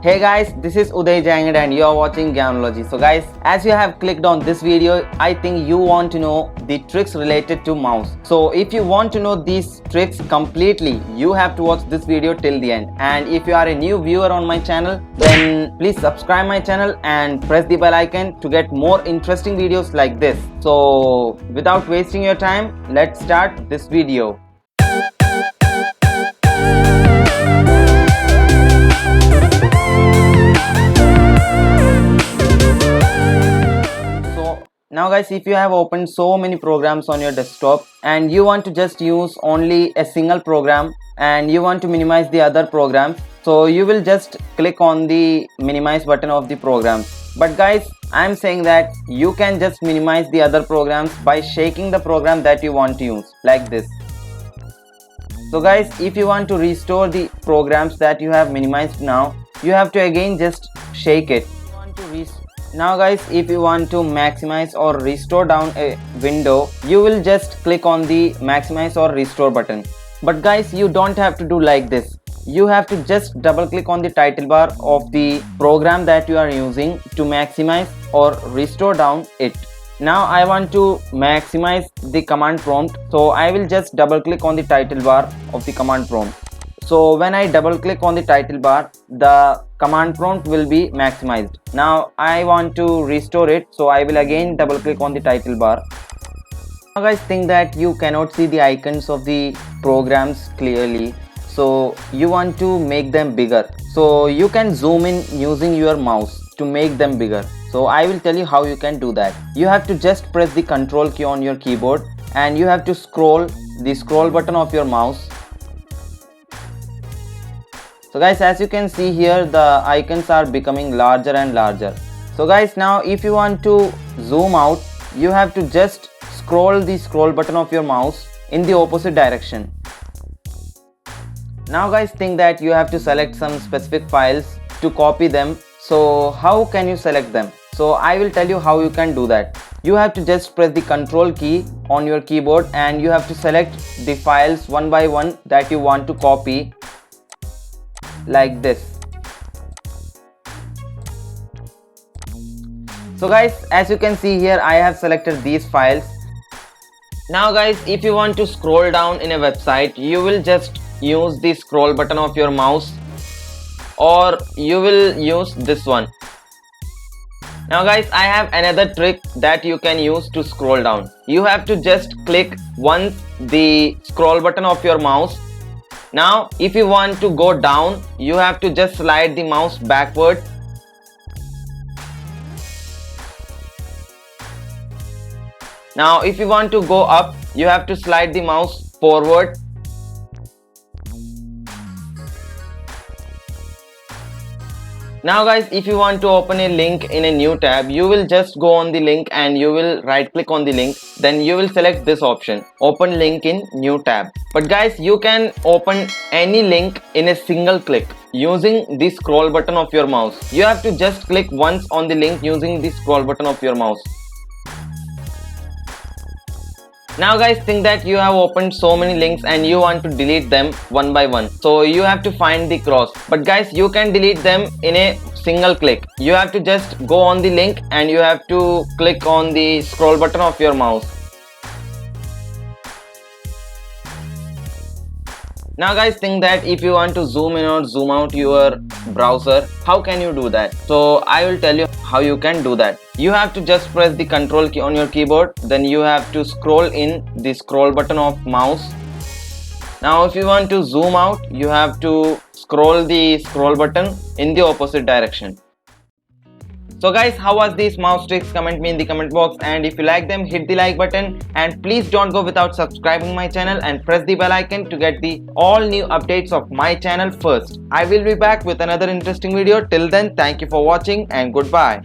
Hey guys, this is Uday Jangad and you are watching Gyanology. So guys, as you have clicked on this video, I think you want to know the tricks related to mouse. So if you want to know these tricks completely, you have to watch this video till the end. And if you are a new viewer on my channel, then please subscribe my channel and press the bell icon to get more interesting videos like this. So without wasting your time, let's start this video. Now guys, if you have opened so many programs on your desktop and you want to just use only a single program and you want to minimize the other programs, so you will just click on the minimize button of the program. But guys, I am saying that you can just minimize the other programs by shaking the program that you want to use, like this. So guys, if you want to restore the programs that you have minimized now, you have to again just shake it. Now guys, if you want to maximize or restore down a window, you will just click on the maximize or restore button. But guys, you don't have to do like this. You have to just double click on the title bar of the program that you are using to maximize or restore down it. Now I want to maximize the command prompt, so I will just double click on the title bar of the command prompt. So when I double click on the title bar, the command prompt will be maximized. Now I want to restore it, so I will again double click on the title bar. Now guys, think that you cannot see the icons of the programs clearly, so you want to make them bigger. So you can zoom in using your mouse to make them bigger. So I will tell you how you can do that. You have to just press the control key on your keyboard and you have to scroll the scroll button of your mouse. So guys, as you can see here, the icons are becoming larger and larger. So guys, now if you want to zoom out, you have to just scroll the scroll button of your mouse in the opposite direction. Now guys, think that you have to select some specific files to copy them. So how can you select them? So I will tell you how you can do that. You have to just press the control key on your keyboard and you have to select the files one by one that you want to copy, like this. So guys, as you can see here, I have selected these files. Now guys, if you want to scroll down in a website, you will just use the scroll button of your mouse, or you will use this one. Now guys, I have another trick that you can use to scroll down. You have to just click once the scroll button of your mouse. Now if you want to go down, you have to just slide the mouse backward. Now if you want to go up, you have to slide the mouse forward. Now guys, if you want to open a link in a new tab, you will just go on the link and you will right click on the link. Then you will select this option, open link in new tab. But guys, you can open any link in a single click using the scroll button of your mouse. You have to just click once on the link using the scroll button of your mouse. Now guys, think that you have opened so many links and you want to delete them one by one. So you have to find the cross. But guys, you can delete them in a single click. You have to just go on the link and you have to click on the scroll button of your mouse. Now guys, think that if you want to zoom in or zoom out your browser, how can you do that? So I will tell you how you can do that. You have to just press the control key on your keyboard, then you have to scroll in the scroll button of mouse. Now if you want to zoom out, you have to scroll the scroll button in the opposite direction. So guys, how was these mouse tricks? Comment me in the comment box, and if you like them, hit the like button, and please don't go without subscribing my channel and press the bell icon to get the all new updates of my channel first. I will be back with another interesting video. Till then, thank you for watching and goodbye.